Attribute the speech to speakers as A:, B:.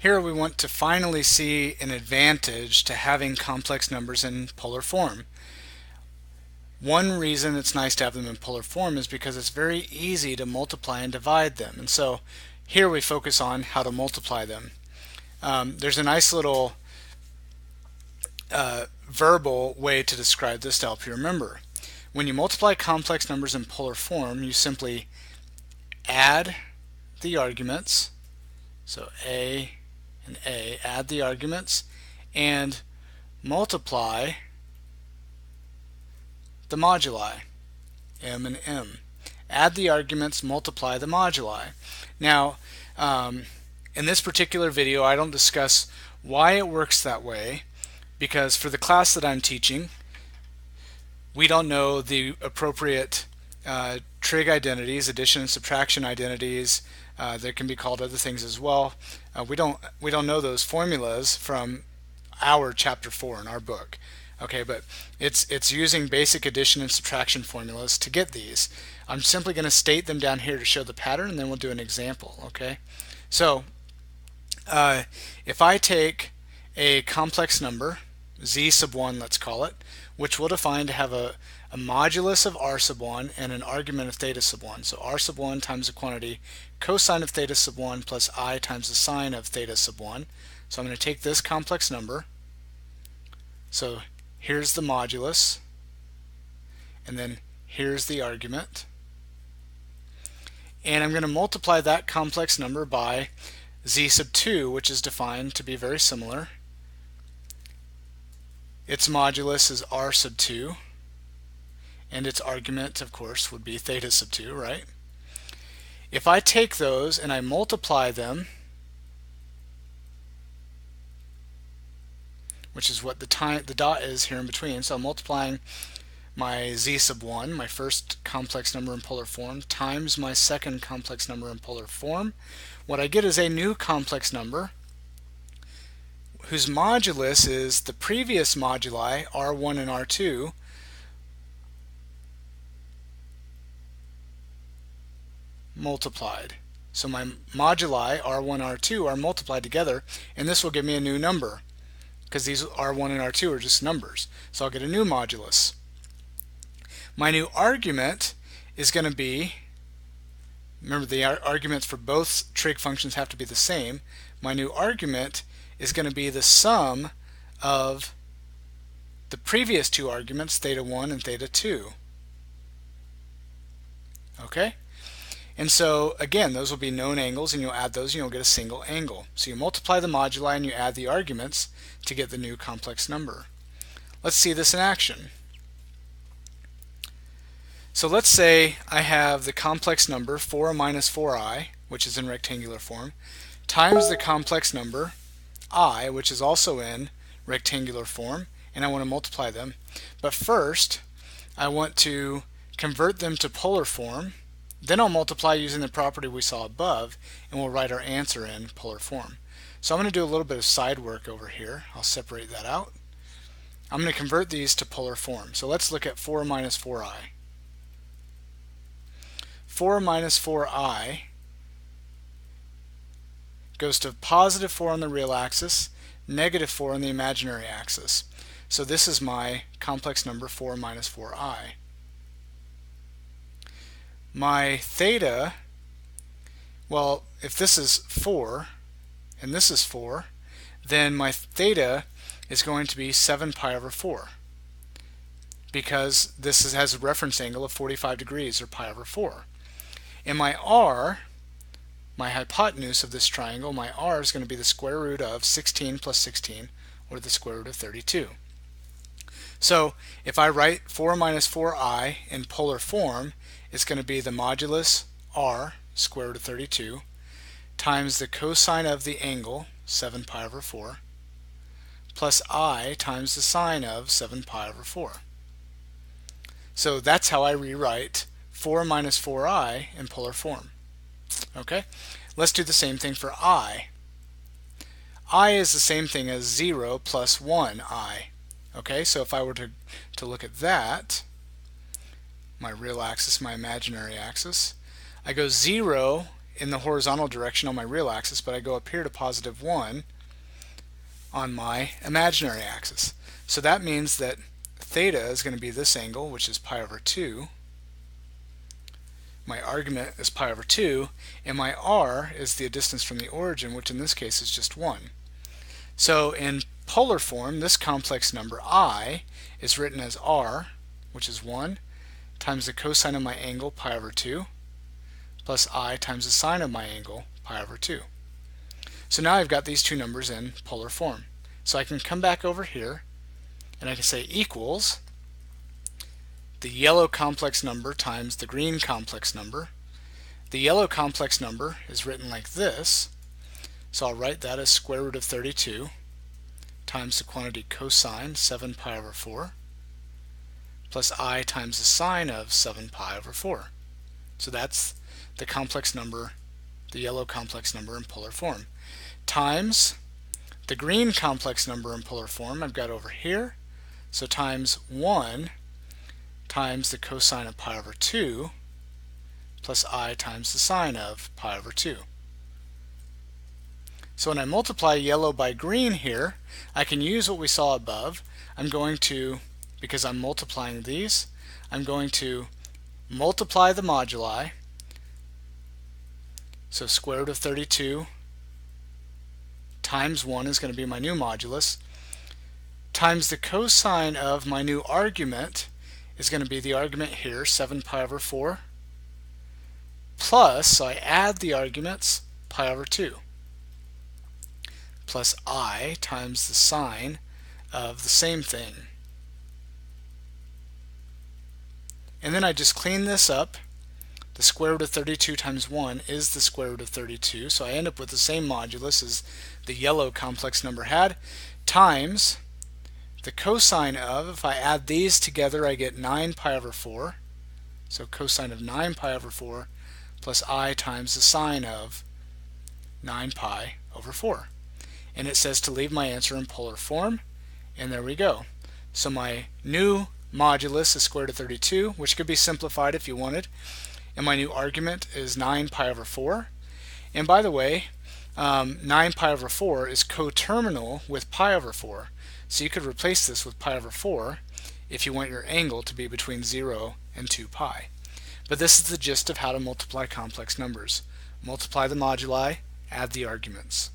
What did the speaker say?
A: Here we want to finally see an advantage to having complex numbers in polar form. One reason it's nice to have them in polar form is because it's very easy to multiply and divide them. And so here we focus on how to multiply them. There's a nice little verbal way to describe this to help you remember. When you multiply complex numbers in polar form, you simply add the arguments. So A and A, add the arguments, and multiply the moduli, M and M. Add the arguments, multiply the moduli. Now, in this particular video, I don't discuss why it works that way, because for the class that I'm teaching, we don't know the appropriate trig identities, addition and subtraction identities. They can be called other things as well. We don't know those formulas from our chapter 4 in our book. Okay, but it's using basic addition and subtraction formulas to get these. I'm simply going to state them down here to show the pattern, and then we'll do an example. Okay, so if I take a complex number, z sub 1, let's call it, which we'll define to have a modulus of r sub 1 and an argument of theta sub 1. So r sub 1 times the quantity cosine of theta sub 1 plus I times the sine of theta sub 1. So I'm going to take this complex number. So here's the modulus, and then here's the argument. And I'm going to multiply that complex number by z sub 2, which is defined to be very similar. Its modulus is r sub 2, and its argument, of course, would be theta sub 2, right? If I take those and I multiply them, which is what the dot is here in between, so I'm multiplying my z sub 1, my first complex number in polar form, times my second complex number in polar form. What I get is a new complex number whose modulus is the previous moduli, r1 and r2, multiplied. So my moduli, r1 and r2, are multiplied together, and this will give me a new number, because these r1 and r2 are just numbers. So I'll get a new modulus. My new argument is going to be, remember the arguments for both trig functions have to be the same. My new argument is going to be the sum of the previous two arguments, theta 1 and theta 2. Okay? And so again, those will be known angles, and you'll add those and you'll get a single angle. So you multiply the moduli and you add the arguments to get the new complex number. Let's see this in action. So let's say I have the complex number 4 minus 4i, which is in rectangular form, times the complex number I, which is also in rectangular form, and I want to multiply them. But first, I want to convert them to polar form. Then I'll multiply using the property we saw above, and we'll write our answer in polar form. So I'm going to do a little bit of side work over here. I'll separate that out. I'm going to convert these to polar form. So let's look at 4 minus 4i. 4 minus 4i goes to positive 4 on the real axis, negative 4 on the imaginary axis. So this is my complex number 4 minus 4i. My theta, well, if this is 4 and this is 4, then my theta is going to be 7 pi over 4, because this has a reference angle of 45 degrees, or pi over 4. And my r, my hypotenuse of this triangle, my r is going to be the square root of 16 plus 16, or the square root of 32. So if I write 4 minus 4i in polar form, it's going to be the modulus r, square root of 32, times the cosine of the angle, 7 pi over 4, plus I times the sine of 7 pi over 4. So that's how I rewrite 4 minus 4i in polar form. Okay, let's do the same thing for I. I is the same thing as 0 plus 1i. Okay, so if I were to look at that, my real axis, my imaginary axis, I go 0 in the horizontal direction on my real axis, but I go up here to positive 1 on my imaginary axis. So that means that theta is going to be this angle, which is pi over 2. My argument is pi over 2, and my r is the distance from the origin, which in this case is just 1. So in polar form, this complex number I is written as r, which is 1, times the cosine of my angle, pi over 2, plus I times the sine of my angle, pi over 2. So now I've got these two numbers in polar form. So I can come back over here, and I can say equals the yellow complex number times the green complex number. The yellow complex number is written like this, so I'll write that as square root of 32 times the quantity cosine 7 pi over 4 plus I times the sine of 7 pi over 4. So that's the complex number, the yellow complex number in polar form, times the green complex number in polar form I've got over here, so times 1 times the cosine of pi over 2 plus I times the sine of pi over 2. So when I multiply yellow by green here, I can use what we saw above. I'm going to, because I'm multiplying these, I'm going to multiply the moduli. So square root of 32 times 1 is going to be my new modulus, times the cosine of my new argument is going to be the argument here, 7 pi over 4, plus, so I add the arguments, pi over 2, plus I times the sine of the same thing. And then I just clean this up. The square root of 32 times 1 is the square root of 32, so I end up with the same modulus as the yellow complex number had, times the cosine of, if I add these together, I get 9 pi over 4. So cosine of 9 pi over 4 plus I times the sine of 9 pi over 4. And it says to leave my answer in polar form, and there we go. So my new modulus is square root of 32, which could be simplified if you wanted, and my new argument is 9 pi over 4. And by the way, 9 pi over 4 is coterminal with pi over 4. So you could replace this with pi over 4 if you want your angle to be between 0 and 2 pi. But this is the gist of how to multiply complex numbers. Multiply the moduli, add the arguments.